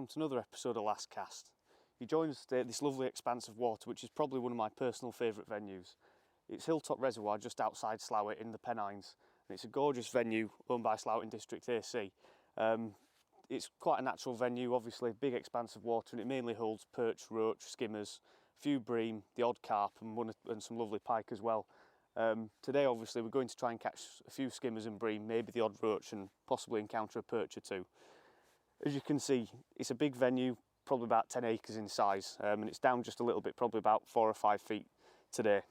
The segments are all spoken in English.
welcome to another episode of Last Cast. You join us today at this lovely expanse of water, which is probably one of my personal favourite venues. It's Hilltop Reservoir just outside Slough in the Pennines, and it's a gorgeous venue owned by Slough District AC. It's quite a natural venue, obviously, big expanse of water, and it mainly holds perch, roach, skimmers, a few bream, the odd carp, and some lovely pike as well. Today, obviously, we're going to try and catch a few skimmers and bream, maybe the odd roach, and possibly encounter a perch or two. As you can see, it's a big venue, probably about 10 acres in size, and it's down just a little bit, probably about 4 or 5 feet today.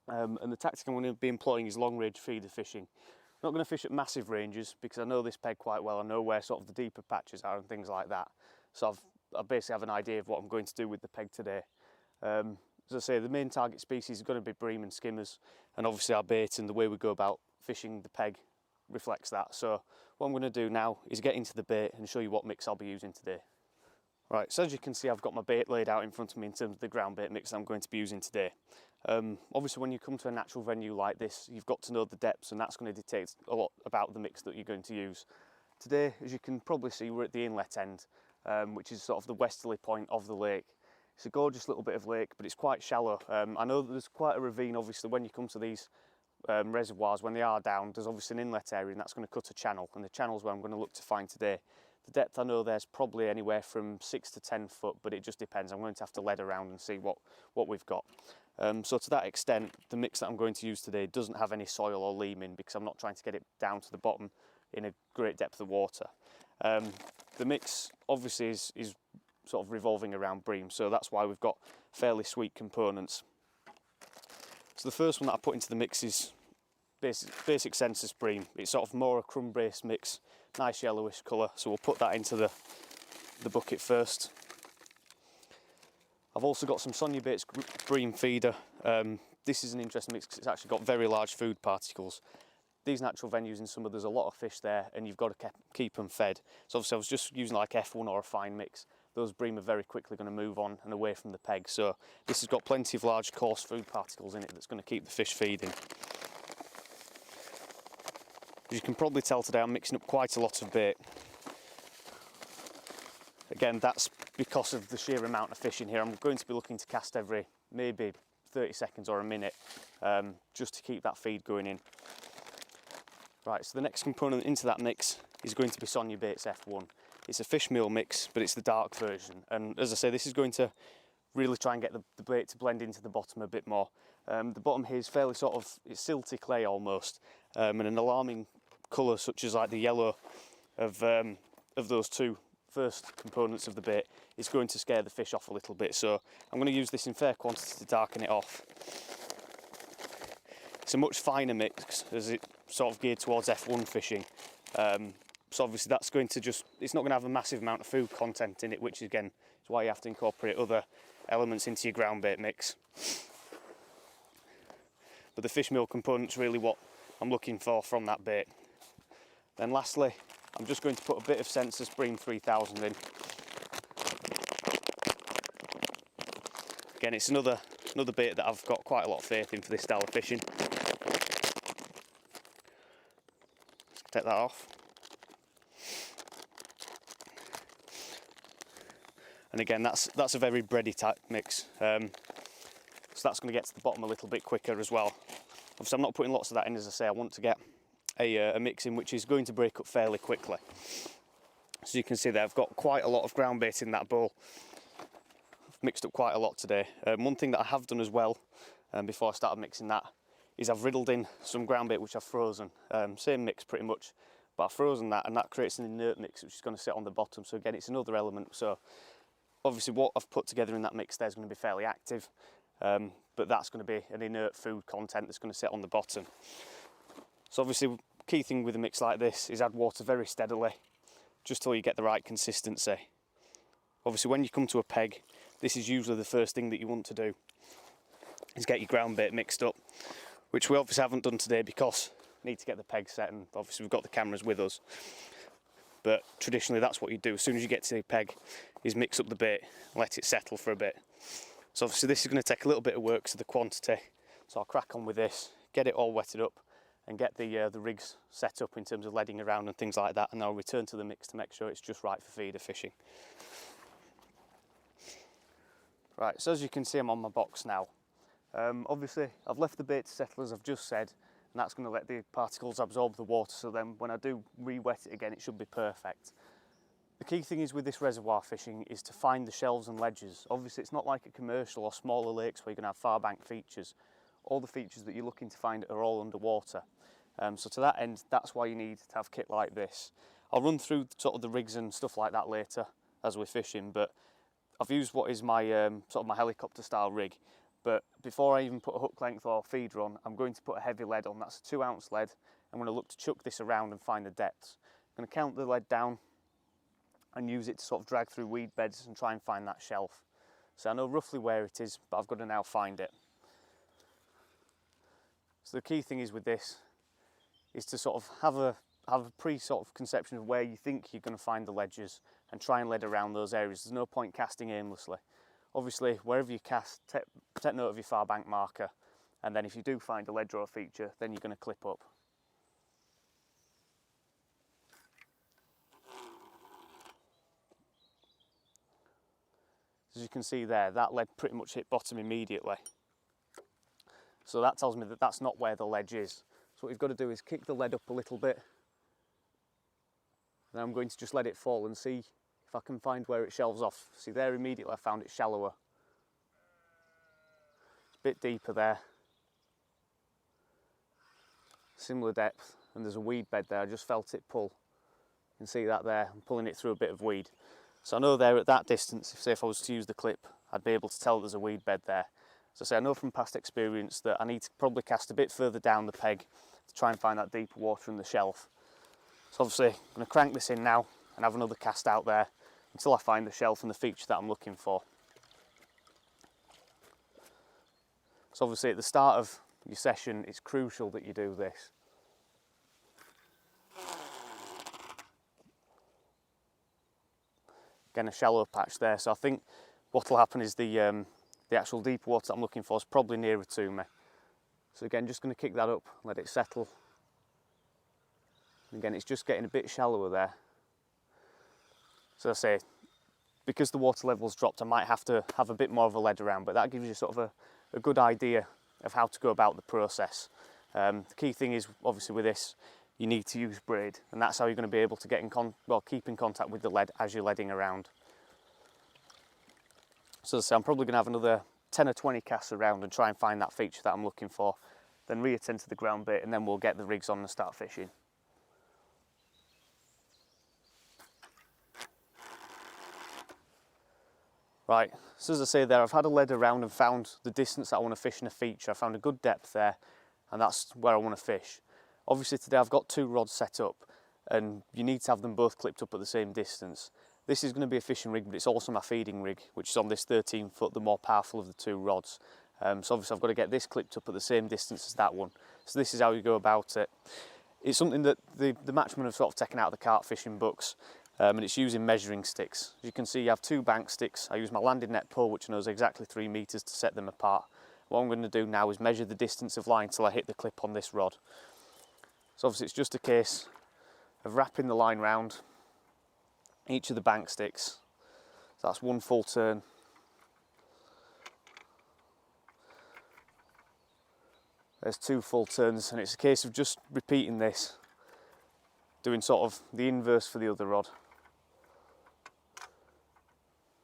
And the tactic I'm going to be employing is long range feeder fishing. I'm not going to fish at massive ranges because I know this peg quite well. I know where sort of the deeper patches are and things like that. So I basically have an idea of what I'm going to do with the peg today. As I say, the main target species is going to be bream and skimmers, and obviously our bait and the way we go about fishing the peg reflects that. So what I'm going to do now is get into the bait and show you what mix I'll be using today. Right, so as you can see, I've got my bait laid out in front of me in terms of the ground bait mix I'm going to be using today. Obviously when you come to a natural venue like this, you've got to know the depths, and that's going to dictate a lot about the mix that you're going to use. Today, as you can probably see, we're at the inlet end, which is sort of the westerly point of the lake. It's a gorgeous little bit of lake, but it's quite shallow. I know that there's quite a ravine, obviously, when you come to these reservoirs. When they are down, there's obviously an inlet area, and that's going to cut a channel, and the channel's where I'm going to look to find today. The depth I know there's probably anywhere from 6 to 10 foot, but it just depends. I'm going to have to lead around and see what we've got. So to that extent, the mix that I'm going to use today doesn't have any soil or leam in, because I'm not trying to get it down to the bottom in a great depth of water. The mix obviously is sort of revolving around bream, so that's why we've got fairly sweet components. So the first one that I put into the mix is basic census bream. It's sort of more a crumb based mix, nice yellowish colour, so we'll put that into the bucket first. I've also got some Sonia Bates bream feeder. This is an interesting mix because it's actually got very large food particles. These natural venues in summer, there's a lot of fish there, and you've got to keep them fed. So obviously I was just using like F1 or a fine mix. Those bream are very quickly going to move on and away from the peg, so this has got plenty of large coarse food particles in it that's going to keep the fish feeding. As you can probably tell today, I'm mixing up quite a lot of bait. Again, that's because of the sheer amount of fish in here. I'm going to be looking to cast every maybe 30 seconds or a minute, just to keep that feed going in. Right, so the next component into that mix is going to be Sonia Bates F1. It's a fish meal mix, but it's the dark version. And as I say, this is going to really try and get the bait to blend into the bottom a bit more. The bottom here is fairly sort of, it's silty clay almost, and an alarming colour such as like the yellow of those two first components of the bait is going to scare the fish off a little bit. So I'm going to use this in fair quantity to darken it off. It's a much finer mix as it sort of geared towards F1 fishing. So obviously that's going to it's not going to have a massive amount of food content in it, which again is why you have to incorporate other elements into your ground bait mix. But the fish meal component's really what I'm looking for from that bait. Then lastly, I'm just going to put a bit of Census Bream 3000 in. Again, it's another bait that I've got quite a lot of faith in for this style of fishing. Let's take that off. And again, that's a very bready type mix, so that's going to get to the bottom a little bit quicker as well. Obviously I'm not putting lots of that in, as I say. I want to get a mix in which is going to break up fairly quickly. So you can see there I've got quite a lot of ground bait in that bowl. I've mixed up quite a lot today. One thing that I have done as well, before I started mixing that, is I've riddled in some ground bait which I've frozen. Same mix pretty much, but I've frozen that, and that creates an inert mix which is going to sit on the bottom. So again, it's another element. So obviously what I've put together in that mix there is going to be fairly active, but that's going to be an inert food content that's going to sit on the bottom. So obviously the key thing with a mix like this is add water very steadily, just till you get the right consistency. Obviously when you come to a peg, this is usually the first thing that you want to do, is get your ground bait mixed up, which we obviously haven't done today because we need to get the peg set, and obviously we've got the cameras with us. But traditionally that's what you do as soon as you get to the peg, is mix up the bait and let it settle for a bit. So obviously this is going to take a little bit of work, so the quantity. So I'll crack on with this, get it all wetted up, and get the rigs set up in terms of leading around and things like that, and I'll return to the mix to make sure it's just right for feeder fishing. Right, so as you can see, I'm on my box now. Obviously I've left the bait to settle as I've just said, and that's going to let the particles absorb the water, so then when I do re-wet it again it should be perfect. The key thing is with this reservoir fishing is to find the shelves and ledges. Obviously it's not like a commercial or smaller lakes where you're going to have far bank features. All the features that you're looking to find are all underwater. So to that end, that's why you need to have kit like this. I'll run through sort of the rigs and stuff like that later as we're fishing, but I've used what is my sort of my helicopter style rig. But before I even put a hook length or feeder on, I'm going to put a heavy lead on. That's a 2 ounce lead. I'm going to look to chuck this around and find the depths. I'm going to count the lead down and use it to sort of drag through weed beds and try and find that shelf. So I know roughly where it is, but I've got to now find it. So the key thing is with this is to sort of have a pre sort of conception of where you think you're going to find the ledges and try and lead around those areas. There's no point casting aimlessly. Obviously, wherever you cast, take note of your far bank marker, and then if you do find a ledge or a feature, then you're going to clip up. As you can see there, that lead pretty much hit bottom immediately. So that tells me that that's not where the ledge is. So what you've got to do is kick the lead up a little bit. Then I'm going to just let it fall and see if I can find where it shelves off. See there, immediately I found it shallower. It's a bit deeper there. Similar depth, and there's a weed bed there. I just felt it pull. You can see that there, I'm pulling it through a bit of weed. So I know there at that distance, say if I was to use the clip, I'd be able to tell there's a weed bed there. So I say I know from past experience that I need to probably cast a bit further down the peg to try and find that deeper water in the shelf. So obviously I'm going to crank this in now and have another cast out there until I find the shelf and the feature that I'm looking for. So obviously at the start of your session it's crucial that you do this. Again, a shallow patch there, so I think what will happen is the actual deep water that I'm looking for is probably nearer to me. So again, just going to kick that up, let it settle. And again, it's just getting a bit shallower there. So I say, because the water level's dropped, I might have to have a bit more of a lead around, but that gives you sort of a good idea of how to go about the process. The key thing is, obviously with this, you need to use braid, and that's how you're going to be able to get keep in contact with the lead as you're leading around. So as I say, I'm probably going to have another 10 or 20 casts around and try and find that feature that I'm looking for, then reattend to the ground bait, and then we'll get the rigs on and start fishing. Right, so as I say there, I've had a lead around and found the distance that I want to fish in a feature. I found a good depth there, and that's where I want to fish. Obviously today I've got 2 rods set up, and you need to have them both clipped up at the same distance. This is going to be a fishing rig, but it's also my feeding rig, which is on this 13 foot, the more powerful of the 2 rods. So obviously I've got to get this clipped up at the same distance as that one. So this is how you go about it. It's something that the matchmen have sort of taken out of the carp fishing books, and it's using measuring sticks. As you can see, you have 2 bank sticks. I use my landing net pole, which knows exactly 3 meters to set them apart. What I'm going to do now is measure the distance of line till I hit the clip on this rod. So obviously it's just a case of wrapping the line round each of the bank sticks. So that's 1 full turn. There's 2 full turns, and it's a case of just repeating this, doing sort of the inverse for the other rod.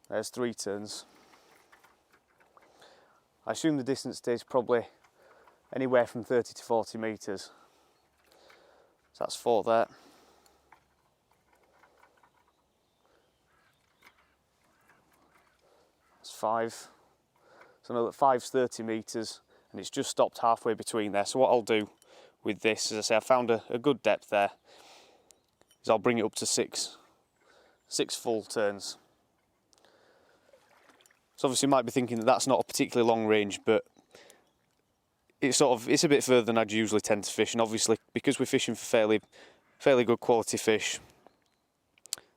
There's 3 turns. I assume the distance stays probably anywhere from 30 to 40 meters. So that's 4 there. That's 5. So I know that 5's 30 meters, and it's just stopped halfway between there. So what I'll do with this, as I say, I found a good depth there, is I'll bring it up to 6 full turns. So obviously you might be thinking that that's not a particularly long range, but it's a bit further than I'd usually tend to fish, and obviously because we're fishing for fairly good quality fish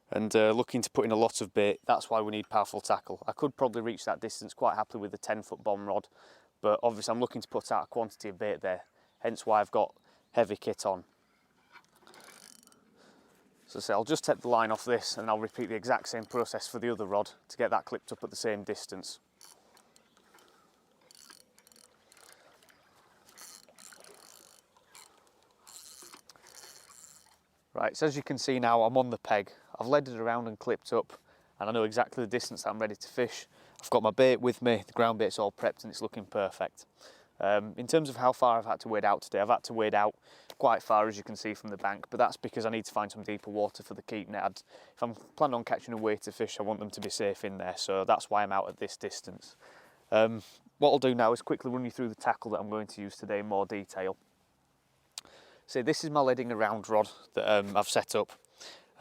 and looking to put in a lot of bait, that's why we need powerful tackle. I could probably reach that distance quite happily with a 10 foot bomb rod, but obviously I'm looking to put out a quantity of bait there, hence why I've got heavy kit on. So say I'll just take the line off this and I'll repeat the exact same process for the other rod to get that clipped up at the same distance. Right, so as you can see now, I'm on the peg. I've led it around and clipped up, and I know exactly the distance that I'm ready to fish. I've got my bait with me, the ground bait's all prepped and it's looking perfect. In terms of how far I've had to wade out today, I've had to wade out quite far, as you can see from the bank, but that's because I need to find some deeper water for the keep net. If I'm planning on catching a weighted fish, I want them to be safe in there, so that's why I'm out at this distance. What I'll do now is quickly run you through the tackle that I'm going to use today in more detail. So this is my leading around rod that I've set up,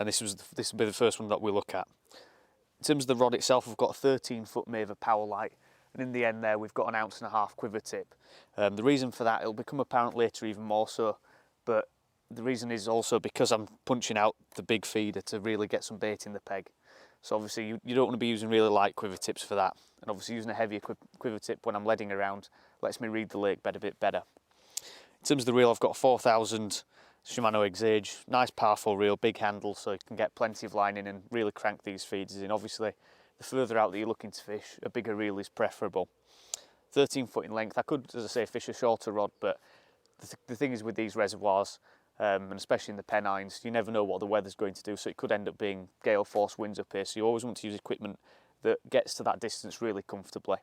and this will be the first one that we'll look at. In terms of the rod itself, I've got a 13-foot Maver power light, and in the end there we've got an 1.5 ounce quiver tip. The reason for that, it'll become apparent later even more so, but the reason is also because I'm punching out the big feeder to really get some bait in the peg. So obviously you don't want to be using really light quiver tips for that, and obviously using a heavier quiver tip when I'm leading around lets me read the lake bed a bit better. In terms of the reel, I've got a 4000 Shimano Exage, nice powerful reel, big handle, so you can get plenty of line in and really crank these feeders in. Obviously, the further out that you're looking to fish, a bigger reel is preferable. 13 foot in length. I could, as I say, fish a shorter rod, but the thing is with these reservoirs, and especially in the Pennines, you never know what the weather's going to do, so it could end up being gale force winds up here, so you always want to use equipment that gets to that distance really comfortably.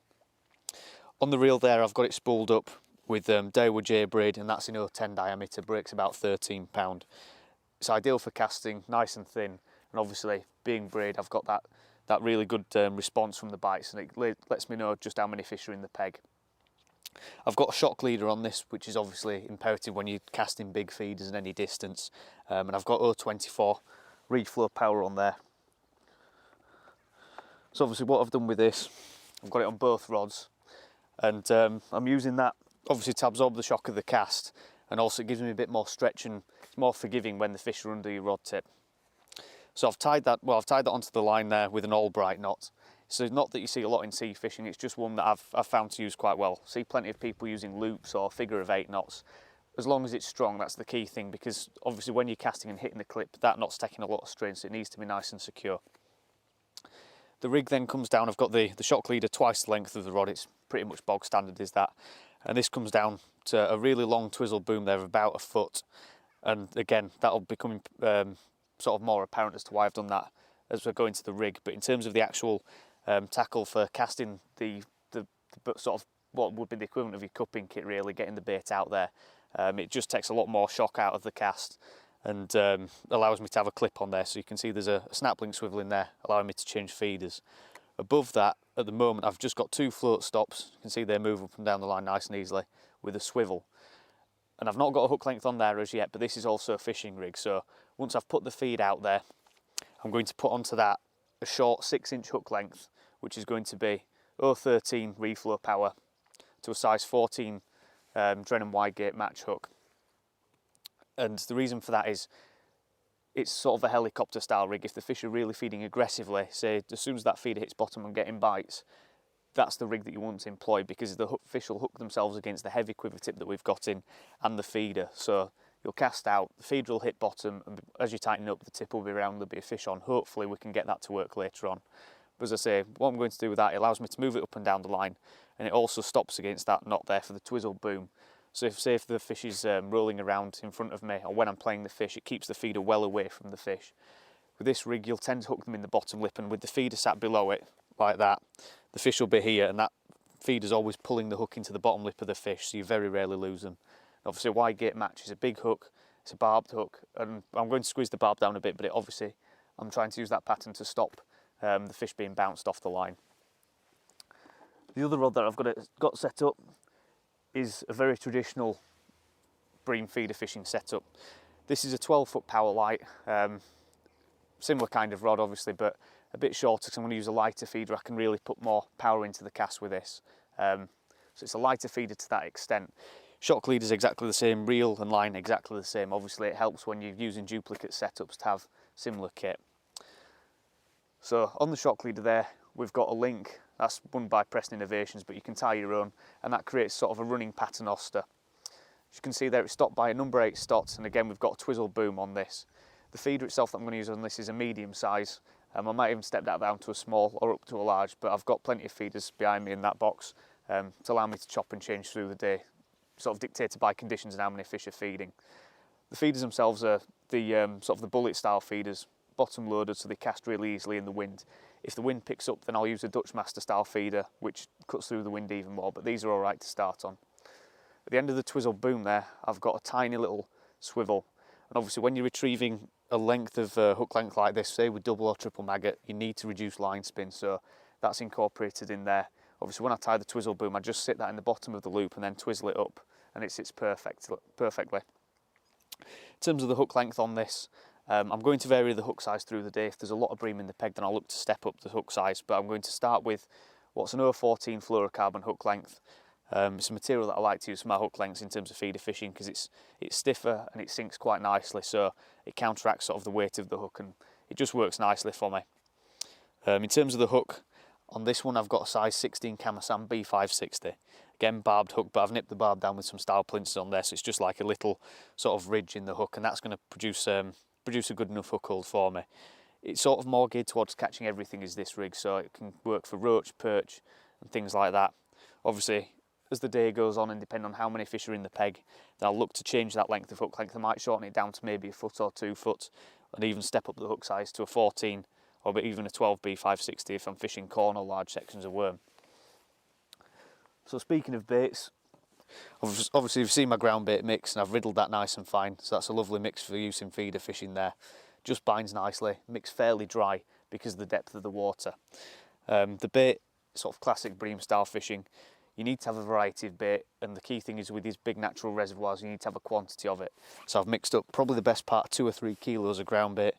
On the reel there, I've got it spooled up with Daiwa J braid, and that's in 0.10 diameter, breaks about 13 pound. It's ideal for casting, nice and thin, and obviously being braid, I've got that really good response from the bites, and it lets me know just how many fish are in the peg. I've got a shock leader on this, which is obviously imperative when you're casting big feeders at any distance, and I've got e43 reed flow power on there. So obviously what I've done with this, I've got it on both rods, and I'm using that obviously to absorb the shock of the cast, and also it gives me a bit more stretch and it's more forgiving when the fish are under your rod tip. So I've tied that onto the line there with an Albright knot. So it's not that you see a lot in sea fishing, it's just one that I've found to use quite well. See plenty of people using loops or figure of 8 knots. As long as it's strong, that's the key thing, because obviously when you're casting and hitting the clip, that knot's taking a lot of strain, so it needs to be nice and secure. The rig then comes down. I've got the shock leader twice the length of the rod. It's pretty much bog standard is that. And this comes down to a really long twizzle boom there of about a foot. And again, that'll become sort of more apparent as to why I've done that as we go into the rig. But in terms of the actual tackle for casting the sort of what would be the equivalent of your cupping kit, really, getting the bait out there, it just takes a lot more shock out of the cast and allows me to have a clip on there. So you can see there's a snap link swivel in there allowing me to change feeders. Above that, at the moment, I've just got 2 float stops. You can see they move up and down the line nice and easily with a swivel. And I've not got a hook length on there as yet, but this is also a fishing rig. So once I've put the feed out there, I'm going to put onto that a short 6-inch hook length, which is going to be 0.13 reflow power to a size 14 Drennan wide gate match hook. And the reason for that is it's sort of a helicopter style rig. If the fish are really feeding aggressively, say as soon as that feeder hits bottom and getting bites, that's the rig that you want to employ, because the fish will hook themselves against the heavy quiver tip that we've got in and the feeder. So you'll cast out, the feeder will hit bottom, and as you tighten up, the tip will be round, there'll be a fish on. Hopefully we can get that to work later on. But as I say, what I'm going to do with that, it allows me to move it up and down the line, and it also stops against that knot there for the twizzle boom. So if the fish is rolling around in front of me, or when I'm playing the fish, it keeps the feeder well away from the fish. With this rig, you'll tend to hook them in the bottom lip, and with the feeder sat below it, like that, the fish will be here, and that feeder's always pulling the hook into the bottom lip of the fish, so you very rarely lose them. Obviously, a wide gate match is a big hook, it's a barbed hook, and I'm going to squeeze the barb down a bit, but obviously I'm trying to use that pattern to stop the fish being bounced off the line. The other rod that I've got set up is a very traditional bream feeder fishing setup. This is a 12-foot power light, similar kind of rod obviously, but a bit shorter, because I'm going to use a lighter feeder. I can really put more power into the cast with this. So it's a lighter feeder to that extent. Shock leader is exactly the same, reel and line exactly the same. Obviously it helps when you're using duplicate setups to have similar kit. So on the shock leader there, we've got a link that's run by Preston Innovations, but you can tie your own, and that creates sort of a running pattern oster. As you can see there, it's stopped by a number 8 stots, and again we've got a twizzle boom on this. The feeder itself that I'm going to use on this is a medium size. I might even step that down to a small or up to a large, but I've got plenty of feeders behind me in that box to allow me to chop and change through the day, sort of dictated by conditions and how many fish are feeding. The feeders themselves are the sort of the bullet style feeders, bottom loaded, so they cast really easily in the wind. If the wind picks up, then I'll use a Dutch Master style feeder, which cuts through the wind even more, but these are all right to start on. At the end of the twizzle boom there, I've got a tiny little swivel, and obviously when you're retrieving a length of hook length like this, say with double or triple maggot, you need to reduce line spin, so that's incorporated in there. Obviously when I tie the twizzle boom, I just sit that in the bottom of the loop and then twizzle it up, and it sits perfectly. In terms of the hook length on this, I'm going to vary the hook size through the day. If there's a lot of bream in the peg, then I'll look to step up the hook size, but I'm going to start with what's an E43 fluorocarbon hook length. It's a material that I like to use for my hook lengths in terms of feeder fishing because it's stiffer and it sinks quite nicely, so it counteracts sort of the weight of the hook and it just works nicely for me. In terms of the hook, on this one I've got a size 16 Kamasan B560. Again, barbed hook, but I've nipped the barb down with some style plinters on there, so it's just like a little sort of ridge in the hook, and that's going to produce a good enough hook hold for me. It's sort of more geared towards catching everything as this rig, so it can work for roach, perch and things like that. Obviously, as the day goes on and depending on how many fish are in the peg, then I'll look to change that length of hook length. I might shorten it down to maybe a foot or 2 foot and even step up the hook size to a 14 or even a 12 B560 if I'm fishing corn or large sections of worm. So speaking of baits, obviously you've seen my ground bait mix and I've riddled that nice and fine, so that's a lovely mix for use in feeder fishing there. Just binds nicely, mixed fairly dry because of the depth of the water. The bait, sort of classic bream style fishing, you need to have a variety of bait, and the key thing is with these big natural reservoirs you need to have a quantity of it. So I've mixed up probably the best part 2 or 3 kilos of ground bait.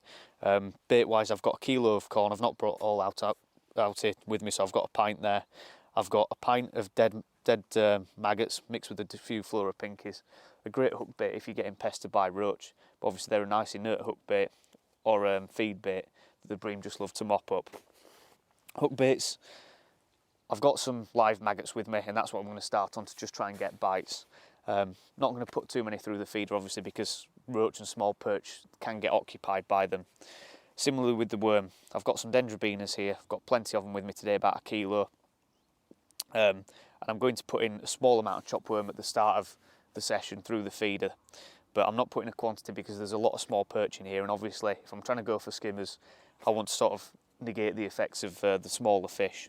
Bait wise, I've got a kilo of corn. I've not brought all out here with me, so I've got a pint there. I've got a pint of dead maggots mixed with a few fluoropinkies. A great hook bait if you're getting pestered by roach, but obviously they're a nice inert hook bait or feed bait that the bream just love to mop up. Hook baits, I've got some live maggots with me, and that's what I'm going to start on to just try and get bites. Not going to put too many through the feeder obviously because roach and small perch can get occupied by them. Similarly with the worm, I've got some dendrobenas here. I've got plenty of them with me today, about a kilo. And I'm going to put in a small amount of chopped worm at the start of the session through the feeder, but I'm not putting a quantity because there's a lot of small perch in here, and obviously if I'm trying to go for skimmers I want to sort of negate the effects of the smaller fish.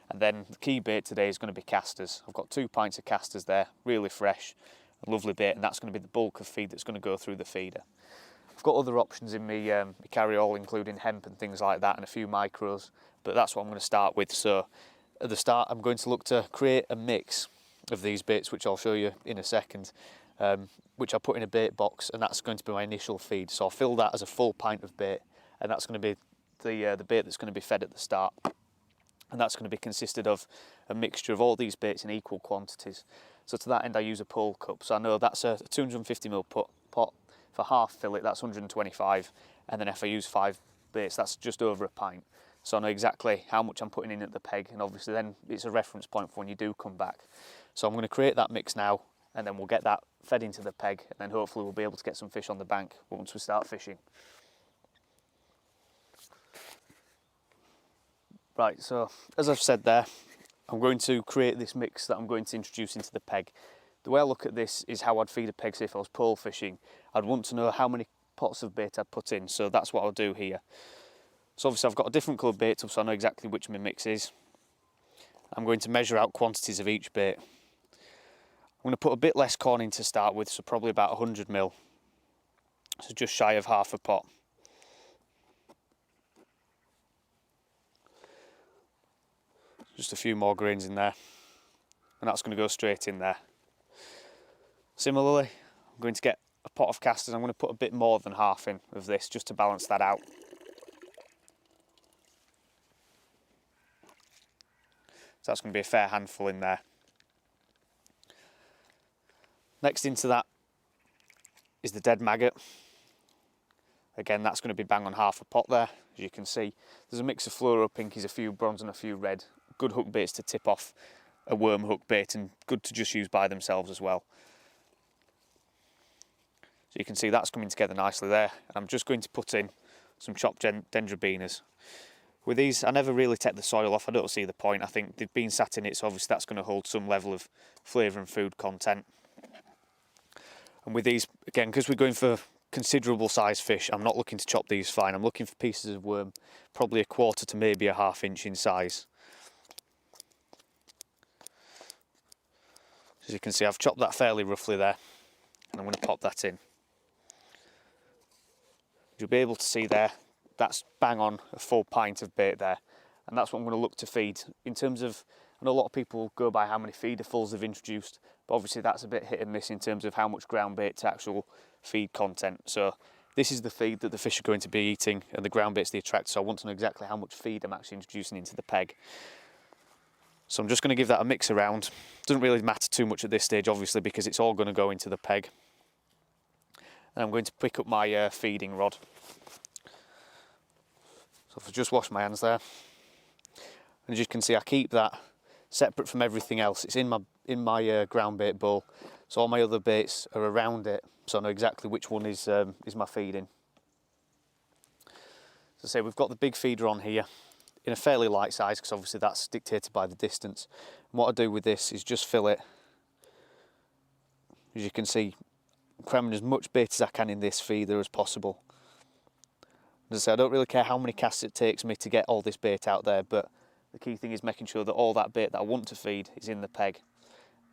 And then the key bait today is going to be casters. I've got 2 pints of casters there, really fresh, a lovely bait, and that's going to be the bulk of feed that's going to go through the feeder. I've got other options in me carry-all, including hemp and things like that, and a few micros, but that's what I'm going to start with. So at the start I'm going to look to create a mix of these baits, which I'll show you in a second, which I'll put in a bait box, and that's going to be my initial feed. So I'll fill that as a full pint of bait, and that's going to be the bait that's going to be fed at the start. And that's going to be consisted of a mixture of all these baits in equal quantities. So to that end I use a pole cup. So I know that's a 250ml pot. For half fillet that's 125, and then if I use 5 baits that's just over a pint. So I know exactly how much I'm putting in at the peg, and obviously then it's a reference point for when you do come back. So I'm going to create that mix now, and then we'll get that fed into the peg, and then hopefully we'll be able to get some fish on the bank once we start fishing. Right, so as I've said there, I'm going to create this mix that I'm going to introduce into the peg. The way I look at this is how I'd feed a peg, say if I was pole fishing. I'd want to know how many pots of bait I'd put in, so that's what I'll do here. So obviously I've got a different coloured bait tub, so I know exactly which my mix is. I'm going to measure out quantities of each bait. I'm going to put a bit less corn in to start with, so probably about 100ml. So just shy of half a pot. Just a few more grains in there, and that's going to go straight in there. Similarly, I'm going to get a pot of casters. I'm going to put a bit more than half in of this just to balance that out. So that's going to be a fair handful in there. Next into that is the dead maggot. Again, that's going to be bang on half a pot there. As you can see, there's a mix of fluoropinkies, a few bronze and a few red. Good hook baits to tip off a worm hook bait, and good to just use by themselves as well. So you can see that's coming together nicely there. And I'm just going to put in some chopped dendrobinas. With these, I never really take the soil off. I don't see the point. I think they've been sat in it, so obviously that's going to hold some level of flavour and food content. And with these, again, because we're going for considerable size fish, I'm not looking to chop these fine. I'm looking for pieces of worm, probably 1/4 to maybe a 1/2 inch in size. As you can see, I've chopped that fairly roughly there, and I'm going to pop that in. You'll be able to see there, that's bang on a full pint of bait there, and that's what I'm going to look to feed. In terms of, I know a lot of people go by how many feederfuls they've introduced, but obviously that's a bit hit and miss in terms of how much ground bait to actual feed content. So this is the feed that the fish are going to be eating, and the ground bait's the attractor, so I want to know exactly how much feed I'm actually introducing into the peg. So I'm just going to give that a mix around. Doesn't really matter too much at this stage, obviously, because it's all going to go into the peg. And I'm going to pick up my feeding rod. So if I just wash my hands there, and as you can see, I keep that separate from everything else. It's in my ground bait bowl, so all my other baits are around it, so I know exactly which one is my feeding. As I say, we've got the big feeder on here in a fairly light size, because obviously that's dictated by the distance. And what I do with this is just fill it. As you can see, I'm cramming as much bait as I can in this feeder as possible. As I say, I don't really care how many casts it takes me to get all this bait out there, but the key thing is making sure that all that bait that I want to feed is in the peg,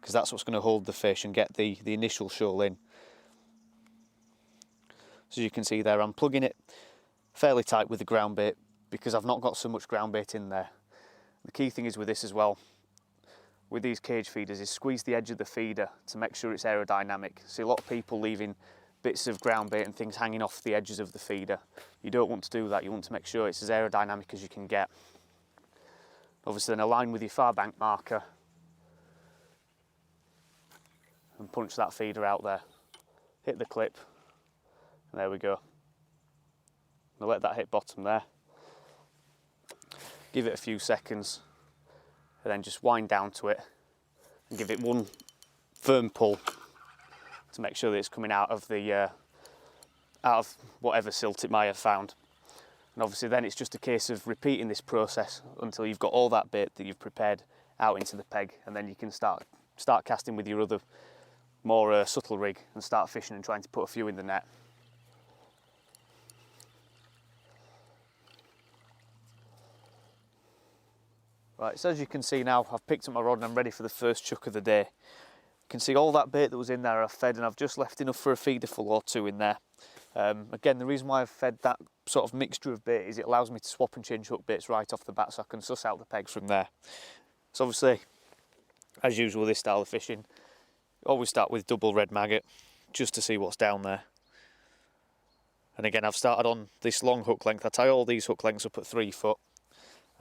because that's what's going to hold the fish and get the initial shoal in. So as you can see there, I'm plugging it fairly tight with the ground bait because I've not got so much ground bait in there. The key thing is with this as well, with these cage feeders, is squeeze the edge of the feeder to make sure it's aerodynamic. See a lot of people leaving bits of ground bait and things hanging off the edges of the feeder. You don't want to do that. You want to make sure it's as aerodynamic as you can get. Obviously then align with your far bank marker and punch that feeder out there. Hit the clip, and there we go. Now let that hit bottom there. Give it a few seconds, and then just wind down to it and give it one firm pull to make sure that it's coming out of whatever silt it might have found. And obviously then it's just a case of repeating this process until you've got all that bait that you've prepared out into the peg, and then you can start casting with your other more subtle rig and start fishing and trying to put a few in the net. Right, so as you can see now, I've picked up my rod and I'm ready for the first chuck of the day. You can see all that bait that was in there I've fed, and I've just left enough for a feederful or two in there. Again, the reason why I've fed that sort of mixture of bait is it allows me to swap and change hook baits right off the bat, so I can suss out the peg from there. So obviously, as usual with this style of fishing, always start with double red maggot just to see what's down there. And again, I've started on this long hook length. I tie all these hook lengths up at 3 foot.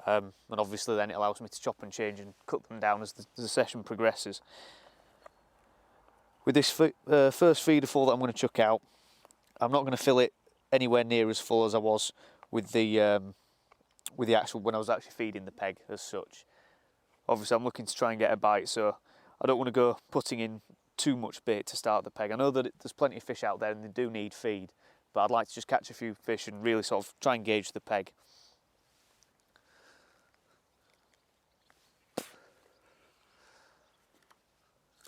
And obviously then it allows me to chop and change and cut them down as the session progresses. With this first feeder full that I'm going to chuck out, I'm not going to fill it anywhere near as full as I was with the actual, when I was actually feeding the peg as such. Obviously I'm looking to try and get a bite, so I don't want to go putting in too much bait to start the peg. I know that there's plenty of fish out there and they do need feed, but I'd like to just catch a few fish and really sort of try and gauge the peg.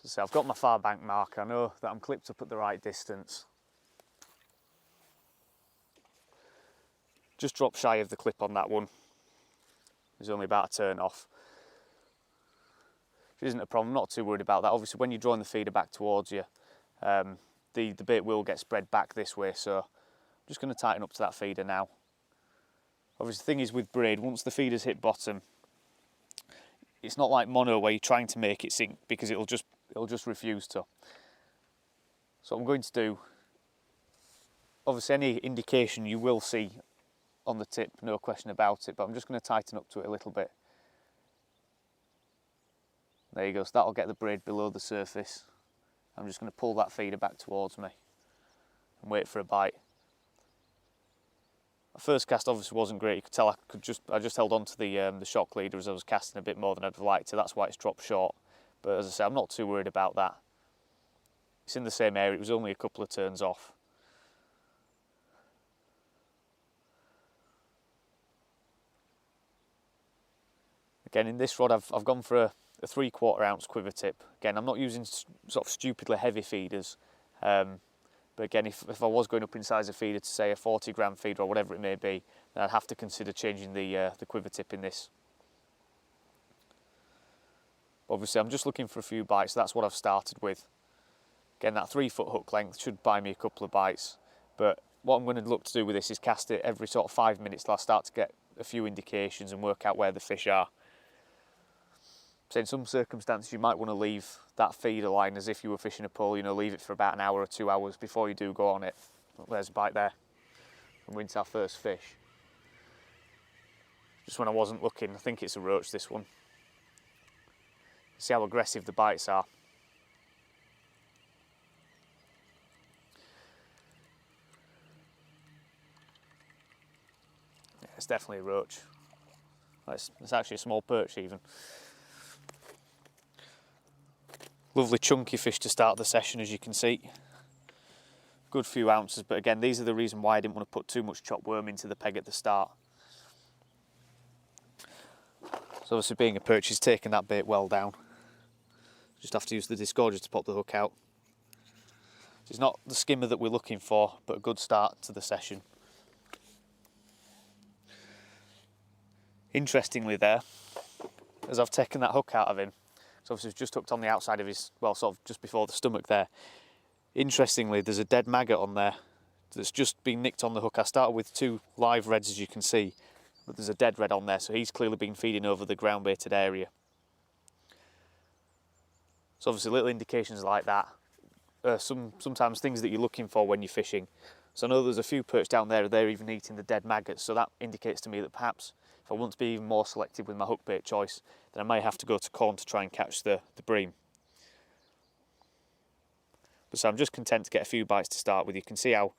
So I've got my far bank marker. I know that I'm clipped up at the right distance. Just drop shy of the clip on that one. There's only about a turn off. Which isn't a problem, I'm not too worried about that. Obviously when you're drawing the feeder back towards you, the bait will get spread back this way, so I'm just going to tighten up to that feeder now. Obviously the thing is with braid, once the feeders hit bottom, it's not like mono where you're trying to make it sink, because it'll just refuse to. So what I'm going to do, obviously any indication you will see on the tip, no question about it, but I'm just going to tighten up to it a little bit. There you go, so that'll get the braid below the surface. I'm just going to pull that feeder back towards me and wait for a bite. My first cast obviously wasn't great. You could tell I just held on to the shock leader as I was casting a bit more than I'd liked to. That's why it's dropped short. But as I say, I'm not too worried about that. It's in the same area. It was only a couple of turns off. Again, in this rod I've gone for a 3/4 ounce quiver tip. Again, I'm not using sort of stupidly heavy feeders, but again, if I was going up in size of feeder to say a 40 gram feeder or whatever it may be, then I'd have to consider changing the quiver tip in this. Obviously I'm just looking for a few bites, so that's what I've started with. Again, that 3 foot hook length should buy me a couple of bites, but what I'm going to look to do with this is cast it every sort of 5 minutes till I start to get a few indications and work out where the fish are. So in some circumstances you might want to leave that feeder line as if you were fishing a pool, you know, leave it for about an hour or 2 hours before you do go on it. There's a bite there, and we're into our first fish. Just when I wasn't looking, I think it's a roach, this one. See how aggressive the bites are. Yeah, it's definitely a roach. It's actually a small perch even. Lovely chunky fish to start the session, as you can see. Good few ounces, but again, these are the reason why I didn't want to put too much chopped worm into the peg at the start. So obviously being a perch, he's taken that bait well down. Just have to use the disgorger to pop the hook out. It's not the skimmer that we're looking for, but a good start to the session. Interestingly there, as I've taken that hook out of him, so obviously it's just hooked on the outside of his, well, sort of just before the stomach there. Interestingly, there's a dead maggot on there that's just been nicked on the hook. I started with 2 live reds, as you can see, but there's a dead red on there, so he's clearly been feeding over the ground baited area. So obviously little indications like that are sometimes things that you're looking for when you're fishing. So I know there's a few perch down there, they're even eating the dead maggots, so that indicates to me that perhaps if I want to be even more selective with my hook bait choice, then I may have to go to corn to try and catch the bream. But so I'm just content to get a few bites to start with. You can see how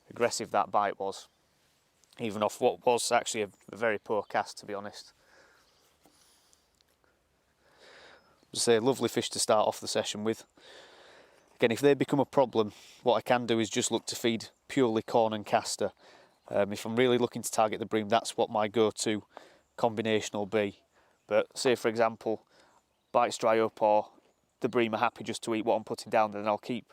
aggressive that bite was, even off what was actually a very poor cast, to be honest. Just a lovely fish to start off the session with. Again, if they become a problem, what I can do is just look to feed purely corn and castor. If I'm really looking to target the bream, that's what my go-to combination will be. But say for example, bites dry up or the bream are happy just to eat what I'm putting down, then I'll keep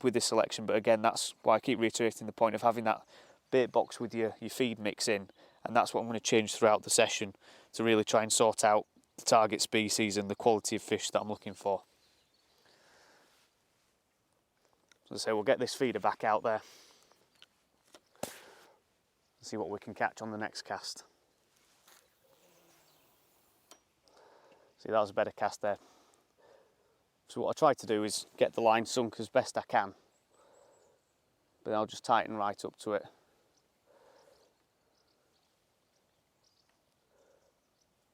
with this selection. But again, that's why I keep reiterating the point of having that bait box with your feed mix in, and that's what I'm going to change throughout the session to really try and sort out the target species and the quality of fish that I'm looking for. So as I say, we'll get this feeder back out there. See what we can catch on the next cast. See, that was a better cast there. So what I try to do is get the line sunk as best I can, but then I'll just tighten right up to it.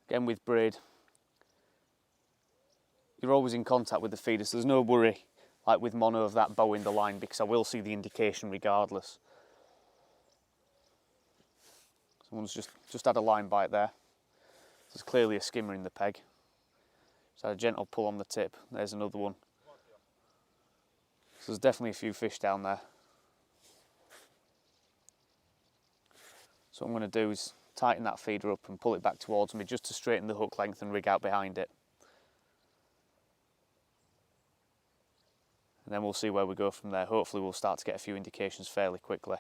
Again with braid, you're always in contact with the feeder, so there's no worry like with mono of that bow in the line, because I will see the indication regardless. Someone's just had a line bite there. There's clearly a skimmer in the peg. Just had a gentle pull on the tip. There's another one. So there's definitely a few fish down there. So what I'm going to do is tighten that feeder up and pull it back towards me just to straighten the hook length and rig out behind it. And then we'll see where we go from there. Hopefully we'll start to get a few indications fairly quickly.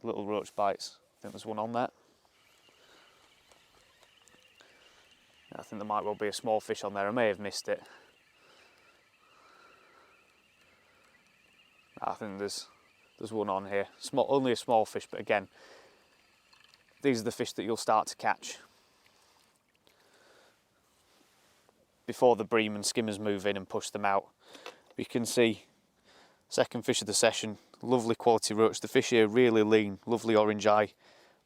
Little roach bites. I think there's one on there. I think there might well be a small fish on there. I may have missed it. I think there's one on here. Only a small fish, but again, these are the fish that you'll start to catch before the bream and skimmers move in and push them out. You can see, second fish of the session, lovely quality roach. The fish here really lean, lovely orange eye,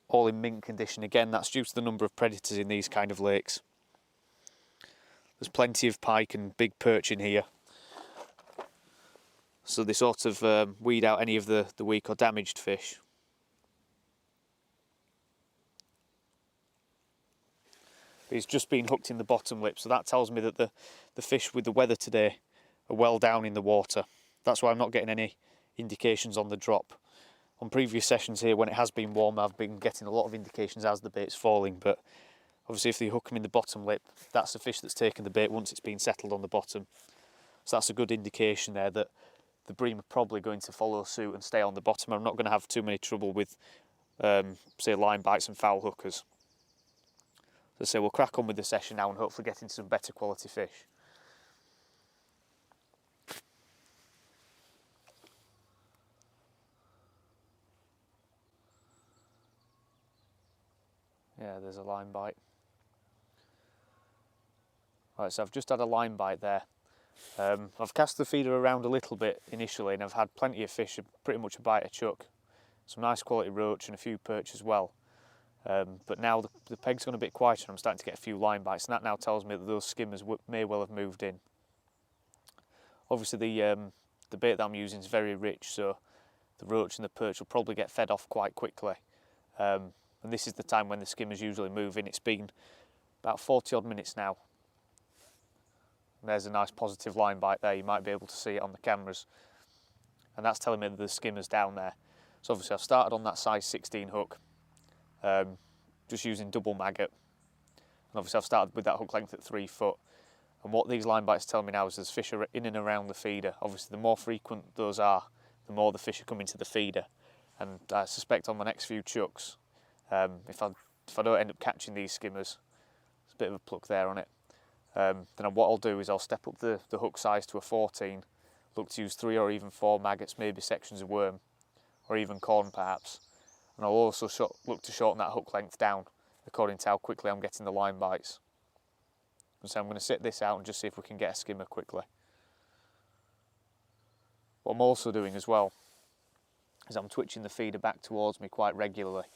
all in mint condition. Again, that's due to the number of predators in these kind of lakes. There's plenty of pike and big perch in here, so they sort of weed out any of the weak or damaged fish. But he's just been hooked in the bottom lip, so that tells me that the fish with the weather today are well down in the water. That's why I'm not getting any indications on the drop. On previous sessions here, when it has been warm, I've been getting a lot of indications as the bait's falling, but obviously if you hook them in the bottom lip, that's the fish that's taken the bait once it's been settled on the bottom. So that's a good indication there that the bream are probably going to follow suit and stay on the bottom. I'm not going to have too many trouble with, say, line bites and foul hookers. So we'll crack on with the session now and hopefully get into some better quality fish. Yeah, there's a line bite. Right, so I've just had a line bite there. I've cast the feeder around a little bit initially and I've had plenty of fish, pretty much a bite of chuck, some nice quality roach and a few perch as well. But now the peg's gone a bit quieter and I'm starting to get a few line bites, and that now tells me that those skimmers may well have moved in. Obviously the bait that I'm using is very rich, so the roach and the perch will probably get fed off quite quickly. And this is the time when the skimmers usually move in. It's been about 40 odd minutes now. And there's a nice positive line bite there, you might be able to see it on the cameras. And that's telling me that the skimmer's down there. So obviously I've started on that size 16 hook, just using double maggot. And obviously I've started with that hook length at 3 foot. And what these line bites tell me now is there's fish in and around the feeder. Obviously the more frequent those are, the more the fish are coming to the feeder. And I suspect on the next few chucks, if I don't end up catching these skimmers, there's a bit of a pluck there on it, then what I'll do is I'll step up the hook size to a 14, look to use 3 or even 4 maggots, maybe sections of worm, or even corn perhaps. And I'll also look to shorten that hook length down according to how quickly I'm getting the line bites. And so I'm going to sit this out and just see if we can get a skimmer quickly. What I'm also doing as well is I'm twitching the feeder back towards me quite regularly.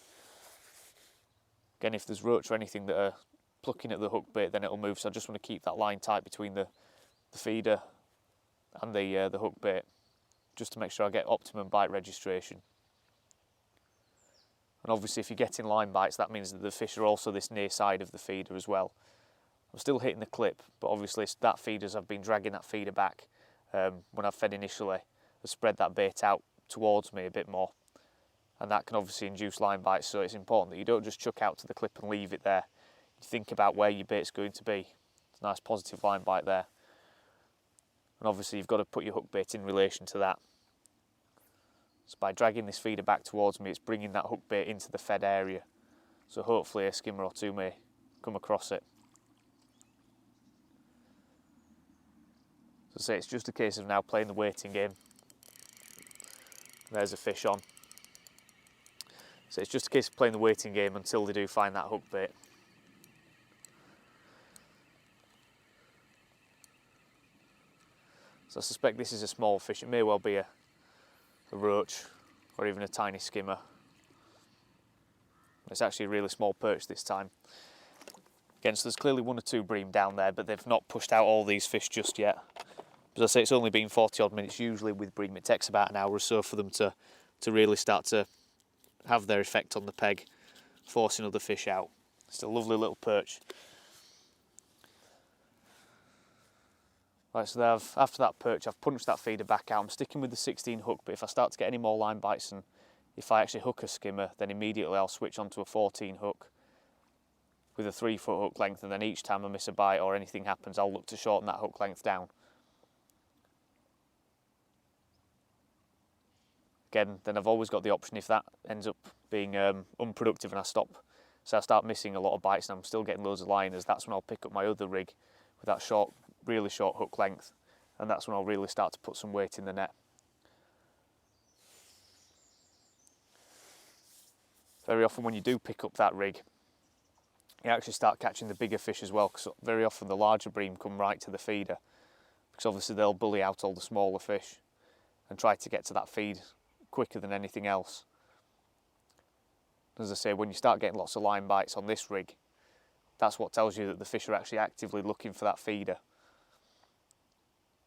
Again, if there's roach or anything that are plucking at the hook bait, then it'll move, so I just want to keep that line tight between the feeder and the hook bait, just to make sure I get optimum bite registration. And obviously if you're getting line bites, that means that the fish are also this near side of the feeder as well. I'm still hitting the clip, but obviously that feeder, as I've been dragging that feeder back when I've fed initially, has spread that bait out towards me a bit more. And that can obviously induce line bites, so it's important that you don't just chuck out to the clip and leave it there. You think about where your bait's going to be. It's a nice positive line bite there. And obviously you've got to put your hook bait in relation to that. So by dragging this feeder back towards me, it's bringing that hook bait into the fed area. So hopefully a skimmer or two may come across it. So say it's just a case of now playing the waiting game. There's a fish on. So it's just a case of playing the waiting game until they do find that hook bait. So I suspect this is a small fish. It may well be a roach or even a tiny skimmer. It's actually a really small perch this time. Again, so there's clearly 1 or 2 bream down there, but they've not pushed out all these fish just yet. As I say, it's only been 40 odd minutes. Usually with bream it takes about an hour or so for them to really start to have their effect on the peg, forcing other fish out. It's a lovely little perch. Right, so after that perch, I've punched that feeder back out. I'm sticking with the 16 hook, but if I start to get any more line bites and if I actually hook a skimmer, then immediately I'll switch onto a 14 hook with a 3 foot hook length, and then each time I miss a bite or anything happens, I'll look to shorten that hook length down. Again, then I've always got the option, if that ends up being unproductive and I start missing a lot of bites and I'm still getting loads of liners, that's when I'll pick up my other rig with that really short hook length, and that's when I'll really start to put some weight in the net. Very often when you do pick up that rig, you actually start catching the bigger fish as well, because very often the larger bream come right to the feeder, because obviously they'll bully out all the smaller fish and try to get to that feed quicker than anything else. As I say, when you start getting lots of line bites on this rig, that's what tells you that the fish are actually actively looking for that feeder.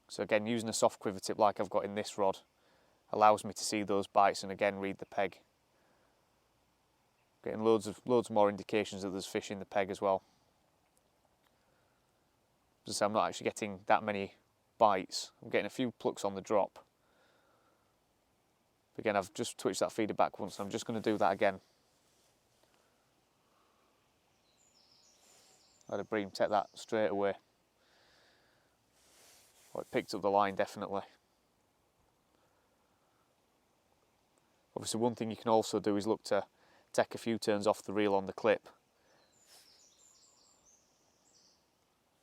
So again, using a soft quiver tip like I've got in this rod allows me to see those bites and again read the peg. Getting loads more indications that there's fish in the peg as well. As I say, I'm not actually getting that many bites. I'm getting a few plucks on the drop. Again, I've just twitched that feeder back once, so I'm just going to do that again. Let a bream take that straight away. Well, it picked up the line definitely. Obviously one thing you can also do is look to take a few turns off the reel on the clip.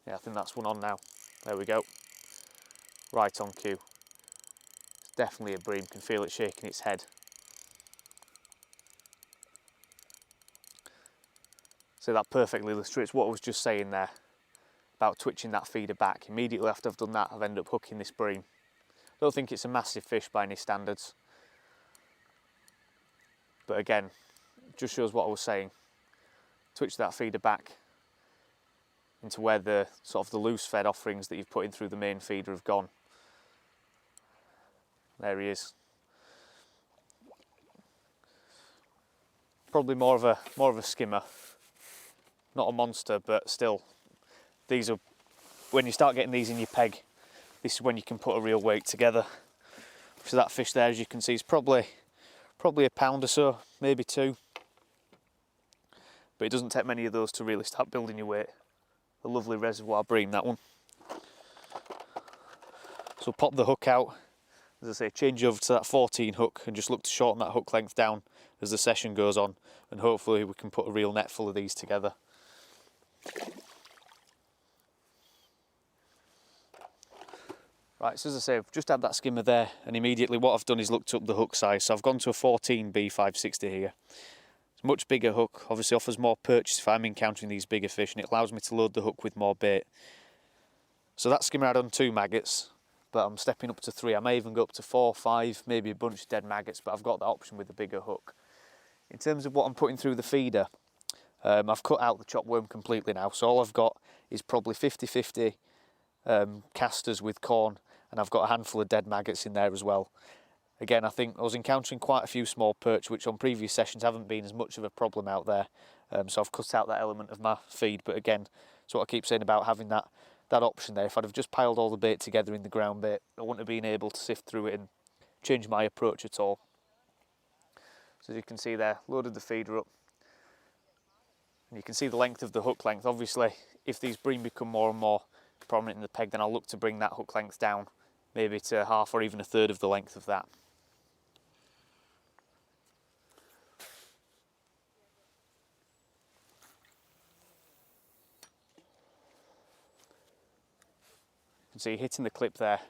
Yeah, I think that's one on now. There we go. Right on cue. It's definitely a bream, can feel it shaking its head. So that perfectly illustrates what I was just saying there about twitching that feeder back. Immediately after I've done that, I've ended up hooking this bream. I don't think it's a massive fish by any standards, but again, it just shows what I was saying. Twitch that feeder back into where the sort of the loose fed offerings that you've put in through the main feeder have gone. There he is. Probably more of a skimmer. Not a monster, but still, these are, when you start getting these in your peg, this is when you can put a real weight together. So that fish there, as you can see, is probably a pound or so, maybe 2. But it doesn't take many of those to really start building your weight. A lovely reservoir bream, that one. So pop the hook out, as I say, change over to that 14 hook and just look to shorten that hook length down as the session goes on, and hopefully we can put a real net full of these together. Right, so as I say, I've just had that skimmer there, and immediately what I've done is looked up the hook size. So I've gone to a 14B 560 here. It's a much bigger hook, obviously offers more purchase if I'm encountering these bigger fish, and it allows me to load the hook with more bait. So that skimmer had on 2 maggots, but I'm stepping up to 3. I may even go up to 4, 5, maybe a bunch of dead maggots, but I've got that option with the bigger hook. In terms of what I'm putting through the feeder, I've cut out the chopped worm completely now, so all I've got is probably 50-50 casters with corn, and I've got a handful of dead maggots in there as well. Again, I think I was encountering quite a few small perch, which on previous sessions haven't been as much of a problem out there, so I've cut out that element of my feed. But again, it's what I keep saying about having that option there. If I'd have just piled all the bait together in the ground bait, I wouldn't have been able to sift through it and change my approach at all. So as you can see there, loaded the feeder up. And you can see the length of the hook length. Obviously, if these bream become more and more prominent in the peg, then I'll look to bring that hook length down, maybe to half or even a third of the length of that. You can see hitting the clip there,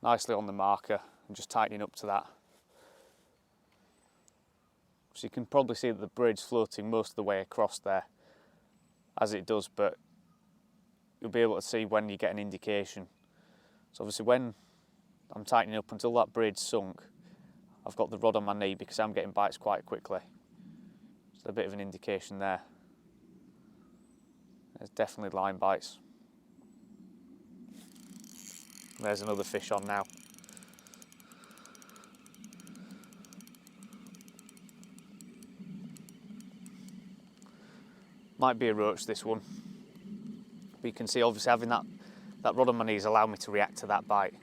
nicely on the marker, and just tightening up to that. So you can probably see that the braid's floating most of the way across there, as it does, but you'll be able to see when you get an indication. So obviously when I'm tightening up until that braid's sunk, I've got the rod on my knee because I'm getting bites quite quickly. So a bit of an indication there. There's definitely line bites. There's another fish on now. Might be a roach, this one. But you can see obviously having that rod on my knees allowed me to react to that bite.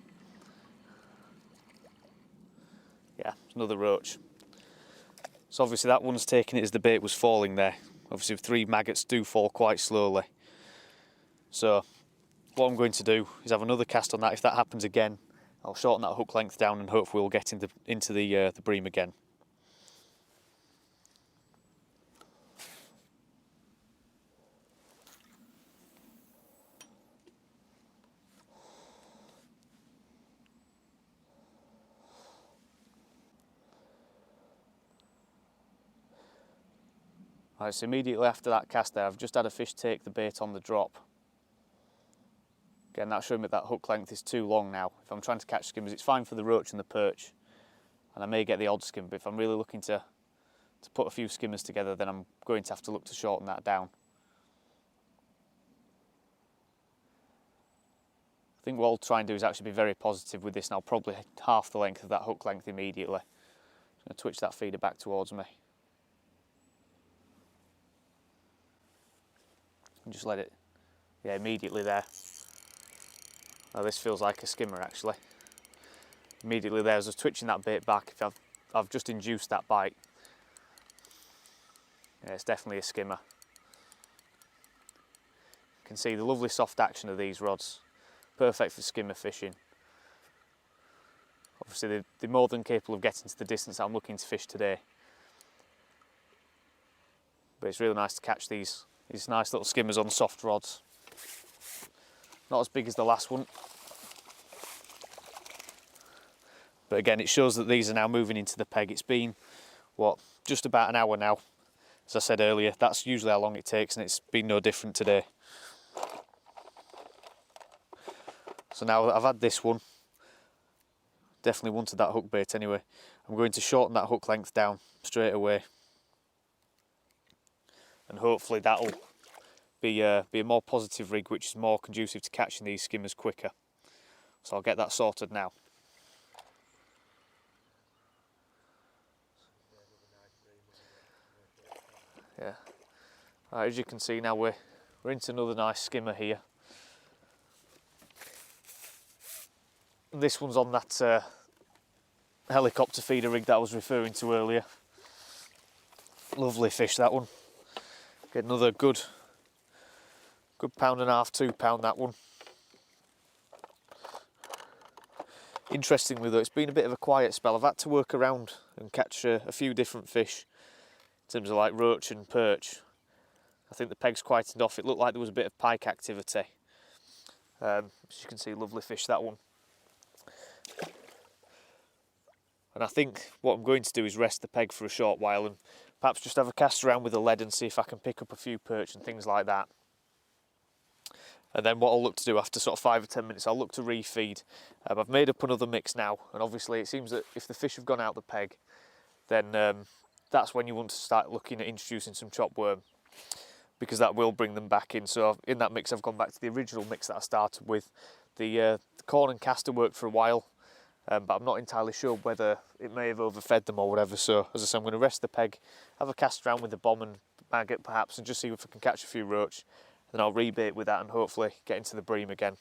Yeah, another roach. So obviously that one's taking it as the bait was falling there. Obviously 3 maggots do fall quite slowly. So what I'm going to do is have another cast on that. If that happens again, I'll shorten that hook length down and hopefully we'll get into the bream again. Right, so immediately after that cast there, I've just had a fish take the bait on the drop. Again, that's showing me that hook length is too long now. If I'm trying to catch skimmers, it's fine for the roach and the perch, and I may get the odd skim, but if I'm really looking to put a few skimmers together, then I'm going to have to look to shorten that down. I think what I'll try and do is actually be very positive with this, and I'll probably half the length of that hook length immediately. I'm going to twitch that feeder back towards me. And just let it, yeah, immediately there. Now this feels like a skimmer actually. immediately there as I was twitching that bait back, if I've just induced that bite. Yeah, it's definitely a skimmer. You can see the lovely soft action of these rods, perfect for skimmer fishing. Obviously they're more than capable of getting to the distance I'm looking to fish today. But it's really nice to catch these nice little skimmers on soft rods. Not as big as the last one. But again, it shows that these are now moving into the peg. It's been, what, just about an hour now. As I said earlier, that's usually how long it takes, and it's been no different today. So now that I've had this one, definitely wanted that hook bait anyway, I'm going to shorten that hook length down straight away. And hopefully that'll be a more positive rig, which is more conducive to catching these skimmers quicker. So I'll get that sorted now. Yeah, right, as you can see now we're into another nice skimmer here. This one's on that helicopter feeder rig that I was referring to earlier. Lovely fish, that one. Get another good £1.5, £2 that one. Interestingly though, it's been a bit of a quiet spell. I've had to work around and catch a few different fish in terms of like roach and perch. I think the peg's quietened off. It looked like there was a bit of pike activity. As you can see, lovely fish, that one. And I think what I'm going to do is rest the peg for a short while and perhaps just have a cast around with the lead and see if I can pick up a few perch and things like that. And then what I'll look to do after sort of 5 or 10 minutes, I'll look to refeed. I've made up another mix now, and obviously it seems that if the fish have gone out the peg, then that's when you want to start looking at introducing some chopped worm, because that will bring them back in. So in that mix I've gone back to the original mix that I started with. The corn and castor worked for a while, but I'm not entirely sure whether it may have overfed them or whatever. So as I said, I'm going to rest the peg, have a cast around with the bomb and maggot perhaps, and just see if I can catch a few roach. Then I'll rebait with that and hopefully get into the bream again.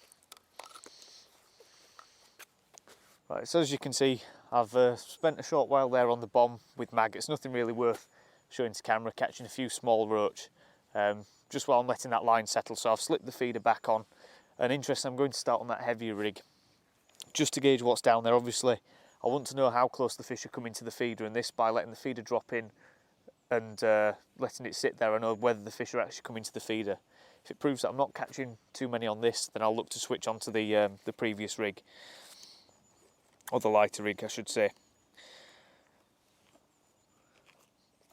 Right, so as you can see, I've spent a short while there on the bomb with maggots. Nothing really worth showing to camera, catching a few small roach just while I'm letting that line settle. So I've slipped the feeder back on, and interesting, I'm going to start on that heavier rig just to gauge what's down there. Obviously I want to know how close the fish are coming to the feeder, and this, by letting the feeder drop in and letting it sit there, I know whether the fish are actually coming to the feeder. If it proves that I'm not catching too many on this, then I'll look to switch onto the previous rig, or the lighter rig I should say.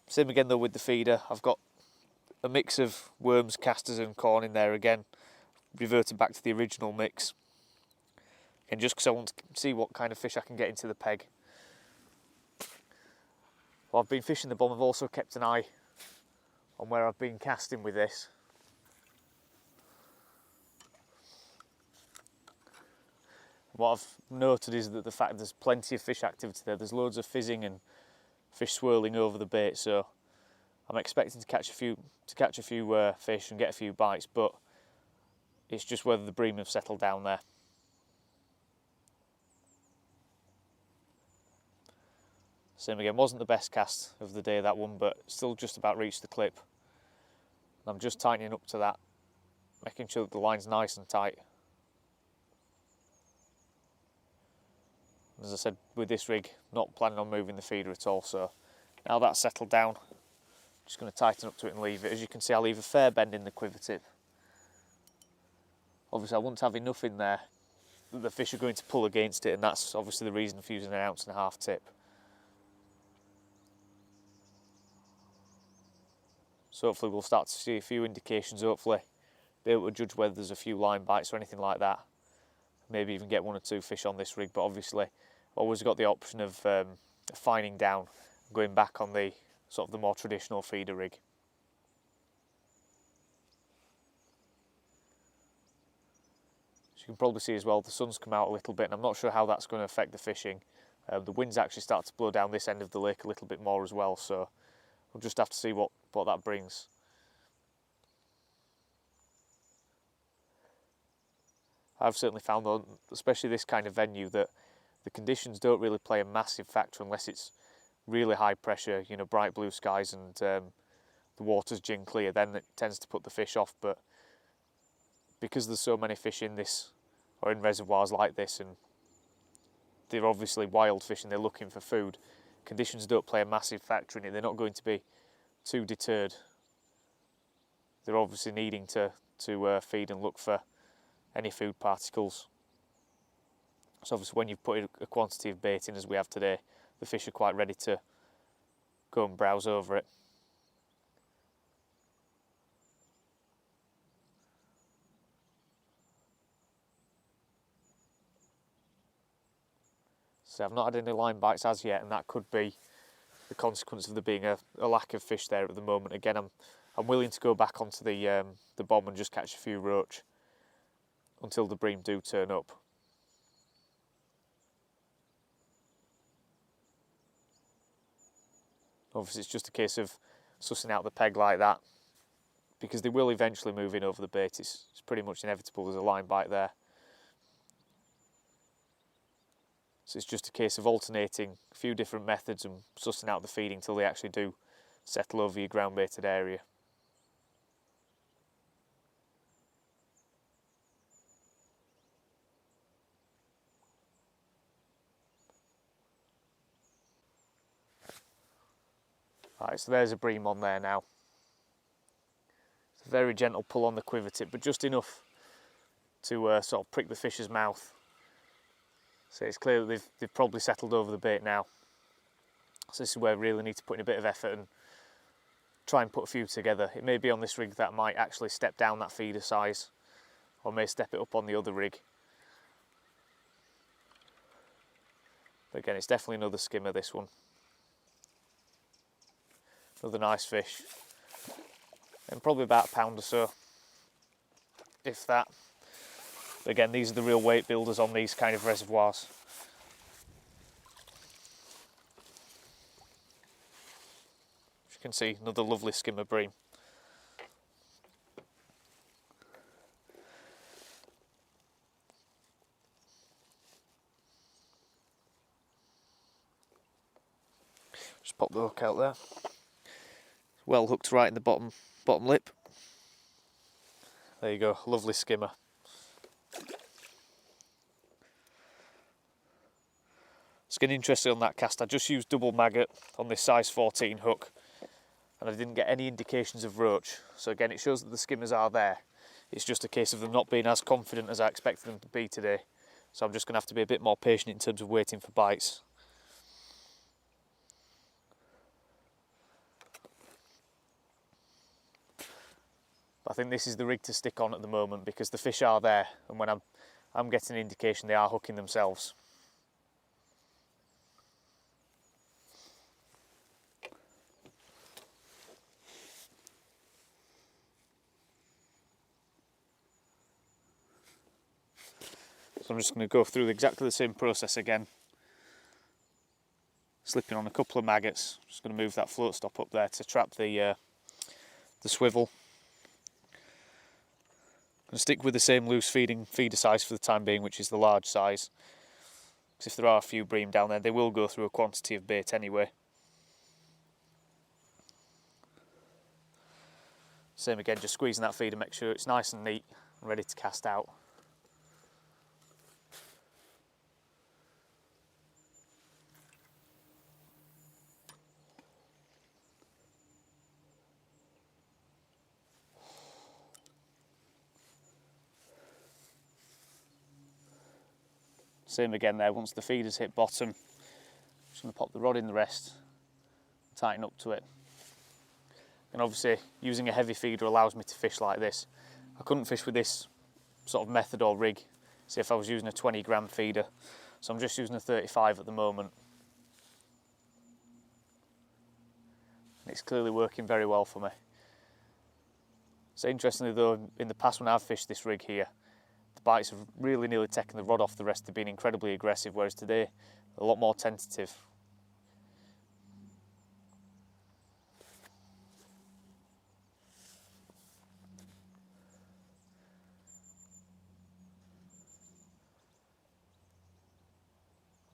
Same again though with the feeder. I've got a mix of worms, casters and corn in there again, reverted back to the original mix, and just because I want to see what kind of fish I can get into the peg. While I've been fishing the bomb, I've also kept an eye on where I've been casting with this. What I've noted is that the fact there's plenty of fish activity there. There's loads of fizzing and fish swirling over the bait, so I'm expecting to catch a few fish and get a few bites, but it's just whether the bream have settled down there. Same again, wasn't the best cast of the day, that one, but still just about reached the clip. I'm just tightening up to that, making sure that the line's nice and tight. As I said, with this rig, not planning on moving the feeder at all, so now that's settled down, just going to tighten up to it and leave it. As you can see, I leave a fair bend in the quiver tip. Obviously I want to have enough in there that the fish are going to pull against it, and that's obviously the reason for using an 1.5 ounce tip. So hopefully we'll start to see a few indications, hopefully be able to judge whether there's a few line bites or anything like that. Maybe even get 1 or 2 fish on this rig, but obviously I've always got the option of fining down, going back on the sort of the more traditional feeder rig. As you can probably see as well, the sun's come out a little bit, and I'm not sure how that's going to affect the fishing. The winds actually start to blow down this end of the lake a little bit more as well, so we'll just have to see what that brings. I've certainly found, though, especially this kind of venue, that the conditions don't really play a massive factor unless it's really high pressure, you know, bright blue skies and the water's gin clear. Then it tends to put the fish off. But because there's so many fish in this, or in reservoirs like this, and they're obviously wild fish and they're looking for food, conditions don't play a massive factor in it. They're not going to be too deterred. They're obviously needing to feed and look for any food particles. So obviously when you've put a quantity of bait in, as we have today, the fish are quite ready to go and browse over it. So I've not had any line bites as yet, and that could be the consequence of there being a lack of fish there at the moment. Again, I'm willing to go back onto the bomb and just catch a few roach until the bream do turn up. Obviously it's just a case of sussing out the peg like that, because they will eventually move in over the bait. It's pretty much inevitable. There's a line bite there. So it's just a case of alternating a few different methods and sussing out the feeding till they actually do settle over your ground baited area. Right, so there's a bream on there now. It's a very gentle pull on the quiver tip, but just enough to sort of prick the fish's mouth. So it's clear that they've probably settled over the bait now. So this is where we really need to put in a bit of effort and try and put a few together. It may be on this rig that might actually step down that feeder size, or may step it up on the other rig. But again, it's definitely another skimmer, this one. Another nice fish. And probably about a pound or so, if that. But again, these are the real weight builders on these kind of reservoirs. As you can see, another lovely skimmer bream. Just pop the hook out there. Well hooked right in the bottom lip. There you go, lovely skimmer. It's getting interesting on that cast. I just used double maggot on this size 14 hook, and I didn't get any indications of roach. So again, it shows that the skimmers are there. It's just a case of them not being as confident as I expected them to be today. So I'm just going to have to be a bit more patient in terms of waiting for bites. But I think this is the rig to stick on at the moment, because the fish are there, and when I'm getting an indication they are hooking themselves. So I'm just going to go through exactly the same process again. Slipping on a couple of maggots. Just going to move that float stop up there to trap the swivel. And stick with the same loose feeder size for the time being, which is the large size. Because if there are a few bream down there, they will go through a quantity of bait anyway. Same again, just squeezing that feeder, make sure it's nice and neat and ready to cast out. Same again there, once the feeder's hit bottom, just going to pop the rod in the rest, tighten up to it. And obviously using a heavy feeder allows me to fish like this. I couldn't fish with this sort of method or rig, see if I was using a 20 gram feeder. So I'm just using a 35 at the moment. And it's clearly working very well for me. So interestingly though, in the past when I've fished this rig here, the bites have really nearly taken the rod off the rest. They've been incredibly aggressive, whereas today, a lot more tentative.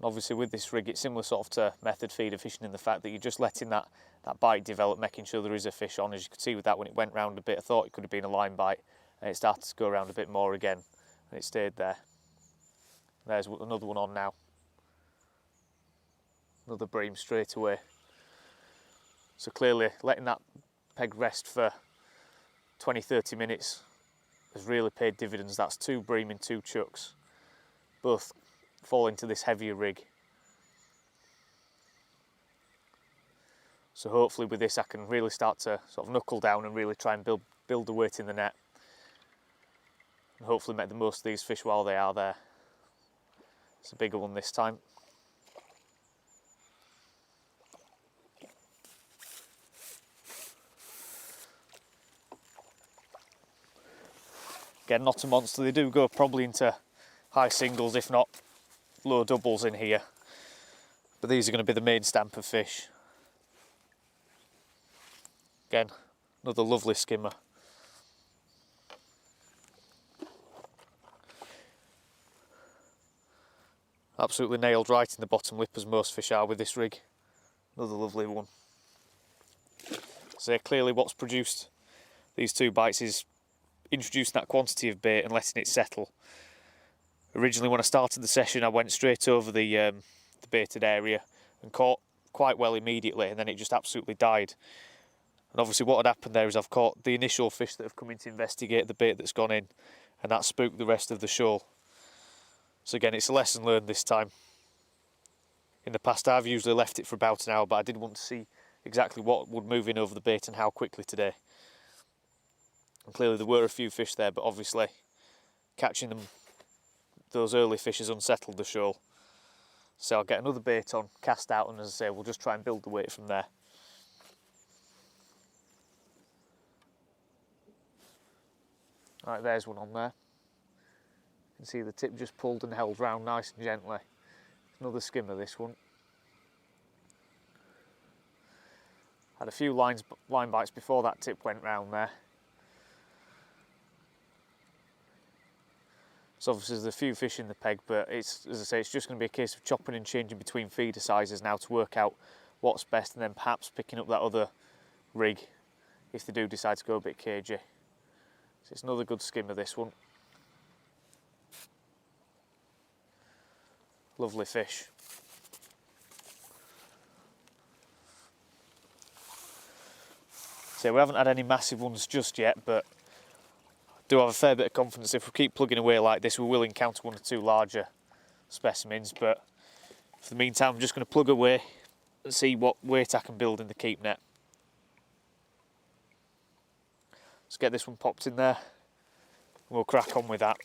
Obviously with this rig, it's similar sort of to method feeder fishing in the fact that you're just letting that bite develop, making sure there is a fish on. As you could see with that, when it went round a bit, I thought it could have been a line bite, and it started to go around a bit more again, and it stayed there. There's another one on now. Another bream straight away. So clearly letting that peg rest for 20-30 minutes has really paid dividends. That's 2 bream in 2 chucks, both fall into this heavier rig. So hopefully with this I can really start to sort of knuckle down and really try and build the weight in the net, and hopefully make the most of these fish while they are there. It's a bigger one this time. Again, not a monster. They do go probably into high singles, if not low doubles in here. But these are going to be the main stamp of fish. Again, another lovely skimmer. Absolutely nailed right in the bottom lip, as most fish are with this rig. Another lovely one. So clearly what's produced these 2 bites is introducing that quantity of bait and letting it settle. Originally when I started the session I went straight over the baited area and caught quite well immediately, and then it just absolutely died. And obviously what had happened there is I've caught the initial fish that have come in to investigate the bait that's gone in, and that spooked the rest of the shoal. So again, it's a lesson learned this time. In the past I've usually left it for about an hour, but I did want to see exactly what would move in over the bait and how quickly today. And clearly there were a few fish there, but obviously catching them, those early fish, has unsettled the shoal. So I'll get another bait on, cast out, and as I say, we'll just try and build the weight from there. Right, there's one on there. You can see the tip just pulled and held round nice and gently. Another skimmer, this one. Had a few line bites before that tip went round there. So obviously there's a few fish in the peg, but it's, as I say, it's just going to be a case of chopping and changing between feeder sizes now to work out what's best, and then perhaps picking up that other rig if they do decide to go a bit cagey. So it's another good skimmer, this one. Lovely fish. So we haven't had any massive ones just yet, but I do have a fair bit of confidence if we keep plugging away like this we will encounter 1 or 2 larger specimens. But for the meantime I'm just going to plug away and see what weight I can build in the keep net. Let's get this one popped in there and we'll crack on with that.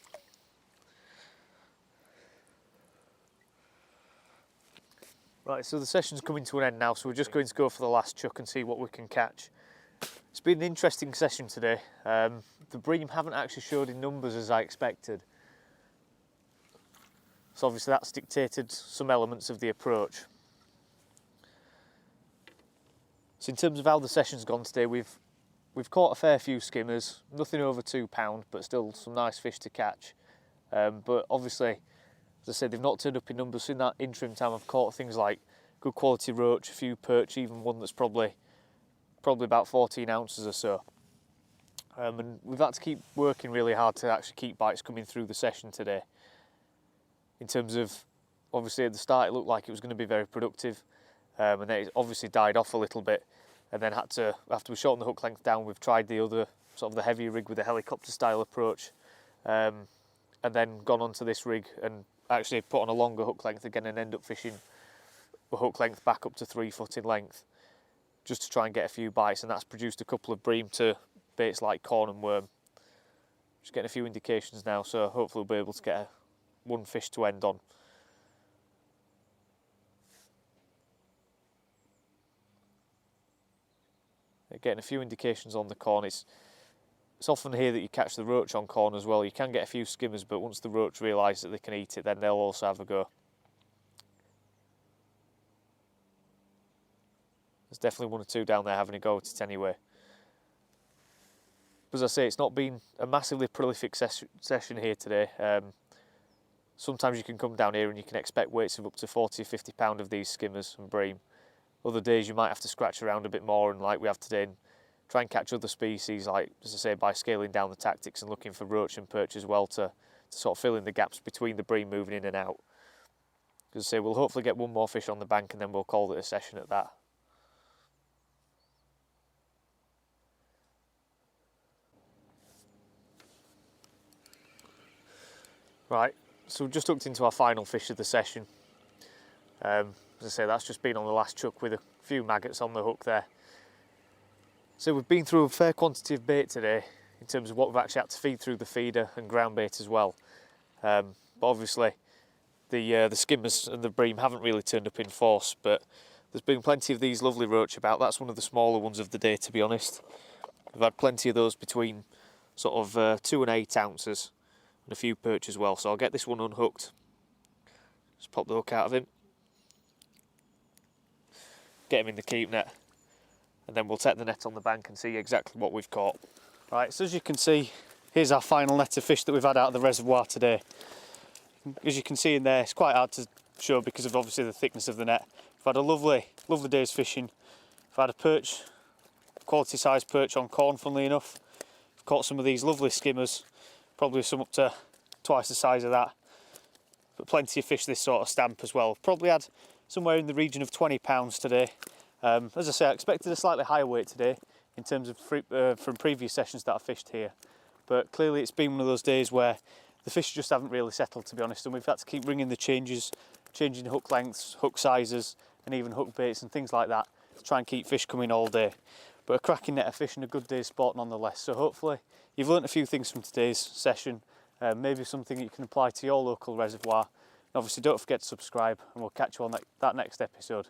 Right, so the session's coming to an end now, so we're just going to go for the last chuck and see what we can catch. It's been an interesting session today. The bream haven't actually showed in numbers as I expected. So obviously that's dictated some elements of the approach. So in terms of how the session's gone today, we've caught a fair few skimmers, nothing over £2, but still some nice fish to catch. But obviously, as I said, they've not turned up in numbers. So in that interim time I've caught things like good quality roach, a few perch, even one that's probably about 14 ounces or so. And we've had to keep working really hard to actually keep bites coming through the session today. In terms of, obviously at the start it looked like it was going to be very productive, and then it obviously died off a little bit, and then had to, after we shortened the hook length down, we've tried the other, sort of the heavier rig with the helicopter style approach, and then gone onto this rig and actually put on a longer hook length again and end up fishing a hook length back up to 3 foot in length, just to try and get a few bites, and that's produced a couple of bream to baits like corn and worm. Just getting a few indications now, so hopefully we'll be able to get one fish to end on. Getting a few indications on the corn. It's often here that you catch the roach on corn as well. You can get a few skimmers, but once the roach realise that they can eat it, then they'll also have a go. There's definitely 1 or 2 down there having a go at it anyway. But as I say, it's not been a massively prolific session here today. sometimes you can come down here and you can expect weights of up to 40 or 50 pound of these skimmers and bream. Other days you might have to scratch around a bit more, and like we have today, and try and catch other species, like, as I say, by scaling down the tactics and looking for roach and perch as well to sort of fill in the gaps between the bream moving in and out. As I say, we'll hopefully get one more fish on the bank and then we'll call it a session at that. Right, so we've just hooked into our final fish of the session. As I say, that's just been on the last chuck with a few maggots on the hook there. So we've been through a fair quantity of bait today in terms of what we've actually had to feed through the feeder and ground bait as well. But obviously the skimmers and the bream haven't really turned up in force, but there's been plenty of these lovely roach about. That's one of the smaller ones of the day, to be honest. We've had plenty of those between sort of 2 and 8 ounces, and a few perch as well. So I'll get this one unhooked. Just pop the hook out of him. Get him in the keep net, and then we'll take the net on the bank and see exactly what we've caught. Right, so as you can see, here's our final net of fish that we've had out of the reservoir today. As you can see in there, it's quite hard to show because of obviously the thickness of the net. We've had a lovely day's fishing. We've had a perch, quality sized perch on corn, funnily enough. We've caught some of these lovely skimmers, probably some up to twice the size of that. But plenty of fish this sort of stamp as well. Probably had somewhere in the region of 20 pounds today. As I say, I expected a slightly higher weight today in terms of from previous sessions that I fished here. But clearly it's been one of those days where the fish just haven't really settled, to be honest, and we've had to keep ringing the changes, changing hook lengths, hook sizes, and even hook baits and things like that to try and keep fish coming all day. But a cracking net of fish and a good day's sport nonetheless. So hopefully you've learnt a few things from today's session, maybe something you can apply to your local reservoir. And obviously don't forget to subscribe, and we'll catch you on that next episode.